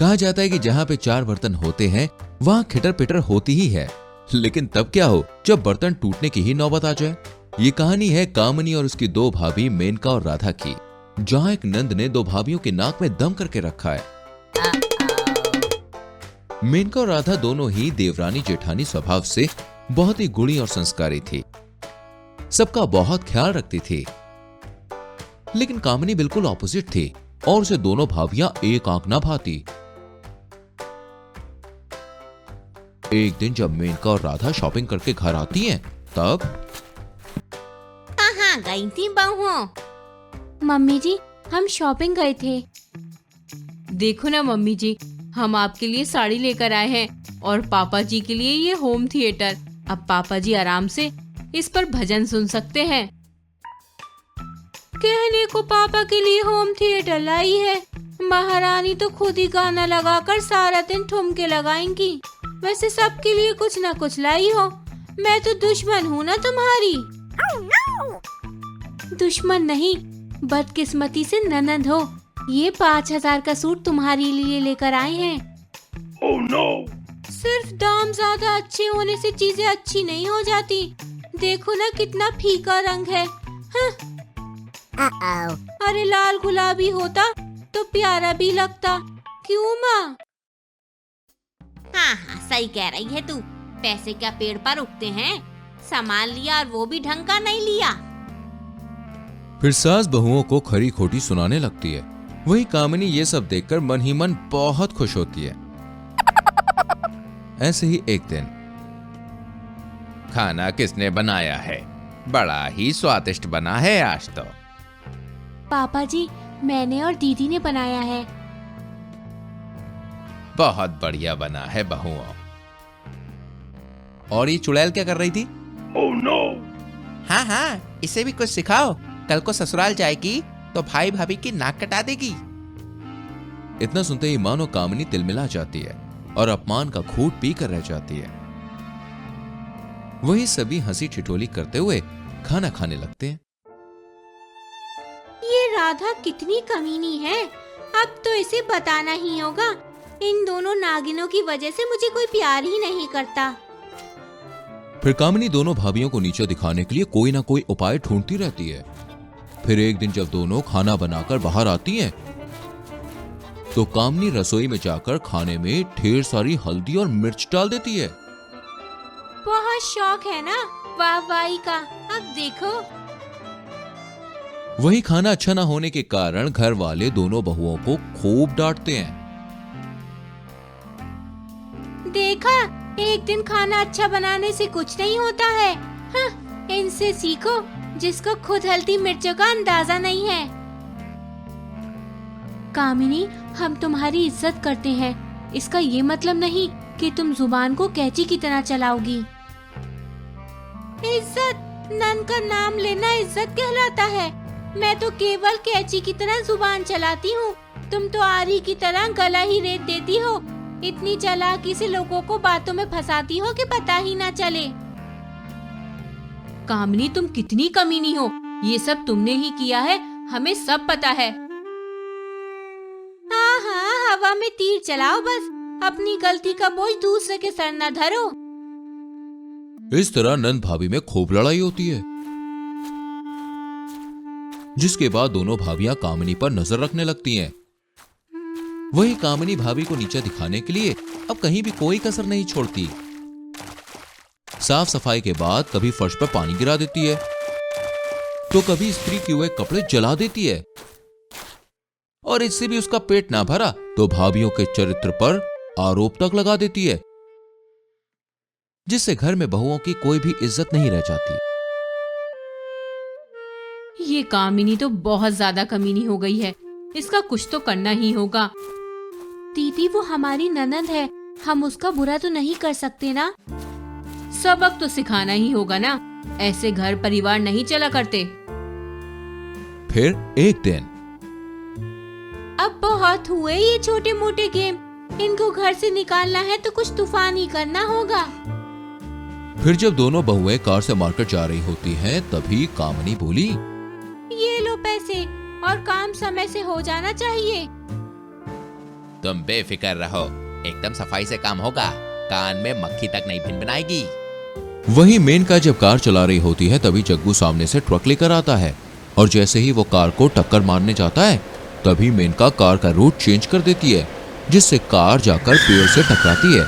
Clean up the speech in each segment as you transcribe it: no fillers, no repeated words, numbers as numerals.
कहा जाता है कि जहाँ पे 4 बर्तन होते हैं वहाँ खिटर पिटर होती ही है, लेकिन तब क्या हो जब बर्तन टूटने की ही नौबत आ जाए। ये कहानी है कामिनी और उसकी 2 भाभी मेनका और राधा की, जहाँ एक नंद ने 2 भाभियों के नाक में दम करके रखा है। मेनका और राधा दोनों ही देवरानी जेठानी स्वभाव से बहुत ही गुणी और संस्कारी थी, सबका बहुत ख्याल रखती थी। लेकिन कामिनी बिल्कुल ऑपोजिट थी और उसे दोनों भाभियां एक आंख ना भाती। एक दिन जब मेनका और राधा शॉपिंग करके घर आती हैं, तब कहाँ गई थी बहू? मम्मी जी, हम शॉपिंग गए थे। देखो ना मम्मी जी, हम आपके लिए साड़ी लेकर आए हैं और पापा जी के लिए ये होम थिएटर। अब पापा जी आराम से इस पर भजन सुन सकते हैं। कहने को पापा के लिए होम थिएटर लाई है, महारानी तो खुद ही गाना लगाकर सारा दिन ठुमके लगाएंगी। वैसे सबके लिए कुछ न कुछ लाई हो। मैं तो दुश्मन हूँ ना तुम्हारी। दुश्मन नहीं, बदकिस्मती से ननद हो। ये 5,000 का सूट तुम्हारे लिए लेकर आए हैं। Oh no! सिर्फ दाम ज्यादा अच्छे होने से चीजें अच्छी नहीं हो जाती। देखो ना कितना फीका रंग है। अरे लाल गुलाबी होता तो प्यारा भी लगता, क्यों माँ? हाँ हाँ, सही कह रही है तू। पैसे क्या पेड़ पर उगते हैं? सामान लिया और वो भी ढंग का नहीं लिया। फिर सास बहुओं को खरी खोटी सुनाने लगती है। वही कामिनी ये सब देखकर मन ही मन बहुत खुश होती है। ऐसे ही एक दिन, खाना किसने बनाया है? बड़ा ही स्वादिष्ट बना है आज तो। पापा जी, मैंने और दीदी ने बनाया है। बहुत बढ़िया बना है बहुओं। और ये चुड़ैल क्या कर रही थी? Oh no! हाँ हाँ, इसे भी कुछ सिखाओ। कल को ससुराल जाएगी तो भाई भाभी की नाक कटा देगी। इतना सुनते ही मानो कामिनी तिलमिला जाती है और अपमान का घूंट पीकर रह जाती है। वही सभी हंसी ठिठोली करते हुए खाना खाने लगते हैं। ये राधा कितनी कमीनी है, अब तो इसे बताना ही होगा। इन दोनों नागिनों की वजह से मुझे कोई प्यार ही नहीं करता। फिर कामिनी दोनों भाभियों को नीचे दिखाने के लिए कोई ना कोई उपाय ढूंढती रहती है। फिर एक दिन जब दोनों खाना बनाकर बाहर आती हैं, तो कामिनी रसोई में जाकर खाने में ढेर सारी हल्दी और मिर्च डाल देती है। बहुत शौक है ना वाहवाही का, अब देखो। वही खाना अच्छा ना होने के कारण घर वाले दोनों बहुओं को खूब डांटते हैं। देखा, एक दिन खाना अच्छा बनाने से कुछ नहीं होता है। हाँ, इनसे सीखो जिसको खुद हल्दी मिर्चों का अंदाजा नहीं है। कामिनी, हम तुम्हारी इज्जत करते हैं। इसका ये मतलब नहीं कि तुम जुबान को कैंची की तरह चलाओगी। इज्जत? नन का नाम लेना इज्जत कहलाता है। मैं तो केवल कैंची की तरह जुबान चलाती हूँ। तुम तो आरी की तरह गला ही रेत देती हो। इतनी चालाकी से लोगों को बातों में फंसाती हो कि पता ही ना चले। कामिनी, तुम कितनी कमीनी हो। ये सब तुमने ही किया है, हमें सब पता है। हाँ हाँ, हवा में तीर चलाओ बस। अपनी गलती का बोझ दूसरे के सर न धरो। इस तरह नंद भाभी में खूब लड़ाई होती है, जिसके बाद दोनों भाभियां कामिनी पर नजर रखने लगती हैं। वही कामिनी भाभी को नीचे दिखाने के लिए अब कहीं भी कोई कसर नहीं छोड़ती। साफ सफाई के बाद कभी फर्श पर पानी गिरा देती है, तो कभी इस्त्री किए हुए कपड़े जला देती है। और इससे भी उसका पेट ना भरा तो भाभियों के चरित्र पर आरोप तक लगा देती है, जिससे घर में बहुओं की कोई भी इज्जत नहीं रह जाती। ये कामिनी तो बहुत ज्यादा कमीनी हो गई है। इसका कुछ तो करना ही होगा। दीदी, वो हमारी ननद है, हम उसका बुरा तो नहीं कर सकते ना। सबक तो सिखाना ही होगा ना, ऐसे घर परिवार नहीं चला करते। फिर एक दिन, अब बहुत हुए ये छोटे मोटे गेम। इनको घर से निकालना है तो कुछ तूफान ही करना होगा। फिर जब दोनों बहुएं कार से मार्केट जा रही होती हैं, तभी कामिनी बोली, ये लो पैसे, और काम समय से हो जाना चाहिए। तुम बेफिक्र रहो, एकदम सफाई से काम होगा, कान में मक्खी तक नहीं भिनभिनाएगी। वहीं मेनका जब कार चला रही होती है तभी जग्गू सामने से ट्रक लेकर आता है और जैसे ही वो कार को टक्कर मारने जाता है तभी मेनका कार का रूट चेंज कर देती है, जिससे कार जाकर पेड़ से टकराती है।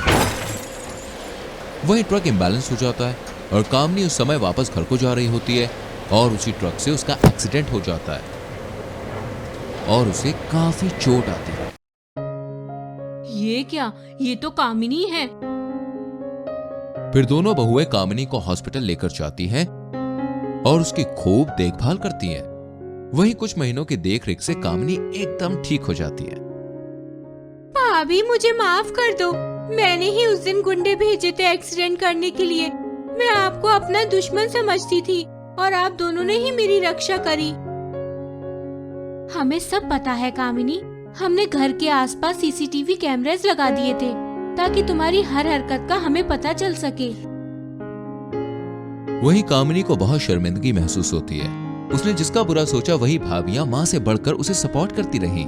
वहीं ट्रक इम्बैलेंस हो जाता है और कामनी उस समय वापस घर को जा रही होती है और उसी ट्रक से उसका एक्सीडेंट हो जाता है और उसे काफी चोट आती है। ये क्या, ये तो कामिनी है। फिर दोनों बहुएं कामिनी को हॉस्पिटल लेकर जाती हैं और उसकी खूब देखभाल करती हैं। वहीं कुछ महीनों की देखरेख से कामिनी एकदम ठीक हो जाती है। भाभी मुझे माफ कर दो, मैंने ही उस दिन गुंडे भेजे थे एक्सीडेंट करने के लिए। मैं आपको अपना दुश्मन समझती थी और आप दोनों ने ही मेरी रक्षा करी। हमें सब पता है कामिनी, हमने घर के आसपास सीसीटीवी कैमरेस लगा दिए थे ताकि तुम्हारी हर हरकत का हमें पता चल सके। वहीं कामिनी को बहुत शर्मिंदगी महसूस होती है। उसने जिसका बुरा सोचा वही भाभियां मां से बढ़कर उसे सपोर्ट करती रहीं।